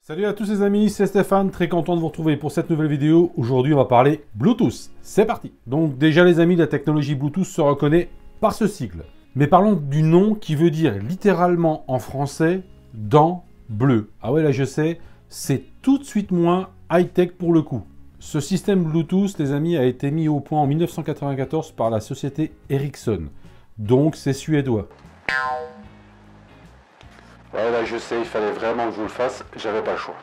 Salut à tous les amis, c'est Stéphane, très content de vous retrouver pour cette nouvelle vidéo. Aujourd'hui, on va parler Bluetooth. C'est parti. Donc déjà les amis, la technologie Bluetooth se reconnaît par ce sigle. Mais parlons du nom qui veut dire littéralement en français « dent bleue ». Ah ouais, là je sais, c'est tout de suite moins high-tech pour le coup. Ce système Bluetooth, les amis, a été mis au point en 1994 par la société Ericsson. Donc c'est suédois. Ouais, là je sais, il fallait vraiment que je vous le fasse, j'avais pas le choix.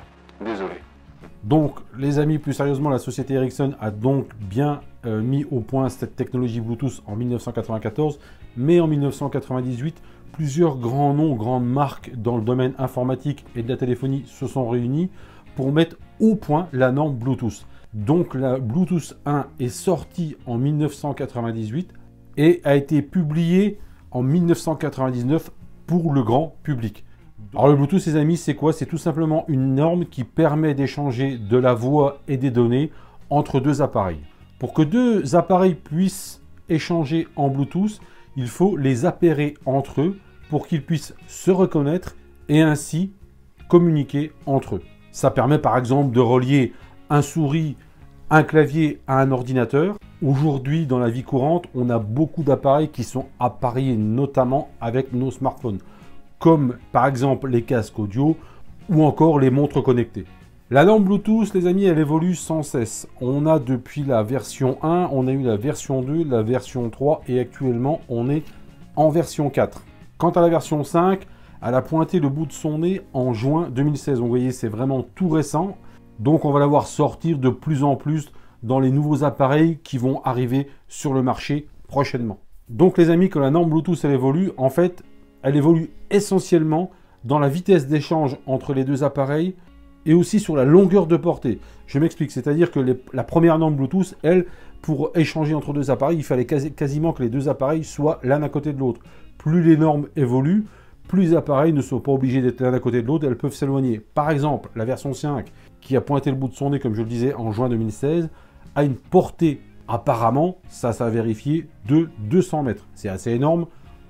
Désolé. Donc, les amis, plus sérieusement, la société Ericsson a donc bien mis au point cette technologie Bluetooth en 1994, mais en 1998, plusieurs grands noms, grandes marques dans le domaine informatique et de la téléphonie se sont réunis pour mettre au point la norme Bluetooth. Donc, la Bluetooth 1 est sortie en 1998 et a été publiée en 1999 pour le grand public. Alors le Bluetooth, les amis, c'est quoi? C'est tout simplement une norme qui permet d'échanger de la voix et des données entre deux appareils. Pour que deux appareils puissent échanger en Bluetooth, il faut les appairer entre eux pour qu'ils puissent se reconnaître et ainsi communiquer entre eux. Ça permet par exemple de relier un souris, un clavier à un ordinateur. Aujourd'hui, dans la vie courante, on a beaucoup d'appareils qui sont appareillés notamment avec nos smartphones, comme par exemple les casques audio ou encore les montres connectées. La norme Bluetooth, les amis, elle évolue sans cesse. On a depuis la version 1, on a eu la version 2, la version 3 et actuellement on est en version 4. Quant à la version 5, elle a pointé le bout de son nez en juin 2016. Donc vous voyez, c'est vraiment tout récent. Donc on va la voir sortir de plus en plus dans les nouveaux appareils qui vont arriver sur le marché prochainement. Donc les amis, quand la norme Bluetooth elle évolue, en fait, elle évolue essentiellement dans la vitesse d'échange entre les deux appareils et aussi sur la longueur de portée. Je m'explique, c'est-à-dire que la première norme Bluetooth, elle, pour échanger entre deux appareils, il fallait quasiment que les deux appareils soient l'un à côté de l'autre. Plus les normes évoluent, plus les appareils ne sont pas obligés d'être l'un à côté de l'autre, elles peuvent s'éloigner. Par exemple, la version 5, qui a pointé le bout de son nez, comme je le disais, en juin 2016, a une portée, apparemment, ça a vérifié, de 200 mètres. C'est assez énorme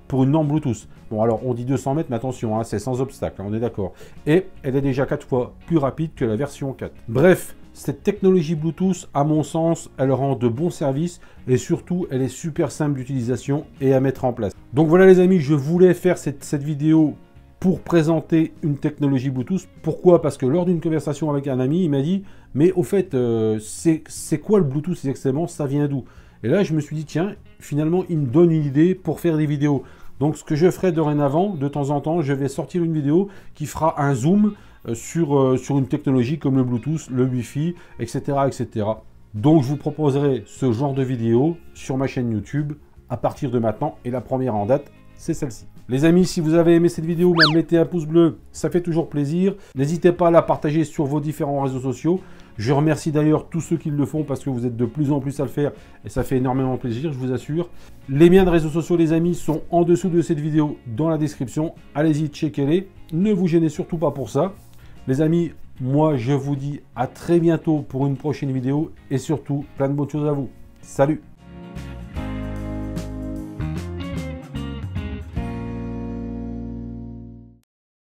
pour une norme Bluetooth. Bon, alors, on dit 200 mètres, mais attention, hein, c'est sans obstacle, on est d'accord. Et elle est déjà 4 fois plus rapide que la version 4. Bref, cette technologie Bluetooth, à mon sens, elle rend de bons services et surtout, elle est super simple d'utilisation et à mettre en place. Donc voilà les amis, je voulais faire cette vidéo pour présenter une technologie Bluetooth. Pourquoi? Parce que lors d'une conversation avec un ami, il m'a dit « Mais au fait, c'est quoi le Bluetooth exactement? Ça vient d'où ?» Et là, je me suis dit « Tiens, finalement, il me donne une idée pour faire des vidéos. » Donc, ce que je ferai dorénavant, de temps en temps, je vais sortir une vidéo qui fera un zoom sur une technologie comme le Bluetooth, le Wi-Fi, etc., etc. Donc, je vous proposerai ce genre de vidéo sur ma chaîne YouTube à partir de maintenant. Et la première en date, c'est celle-ci. Les amis, si vous avez aimé cette vidéo, mettez un pouce bleu, ça fait toujours plaisir. N'hésitez pas à la partager sur vos différents réseaux sociaux. Je remercie d'ailleurs tous ceux qui le font parce que vous êtes de plus en plus à le faire et ça fait énormément plaisir, je vous assure. Les liens de réseaux sociaux, les amis, sont en dessous de cette vidéo dans la description. Allez-y, checkez-les. Ne vous gênez surtout pas pour ça. Les amis, moi, je vous dis à très bientôt pour une prochaine vidéo et surtout, plein de bonnes choses à vous. Salut!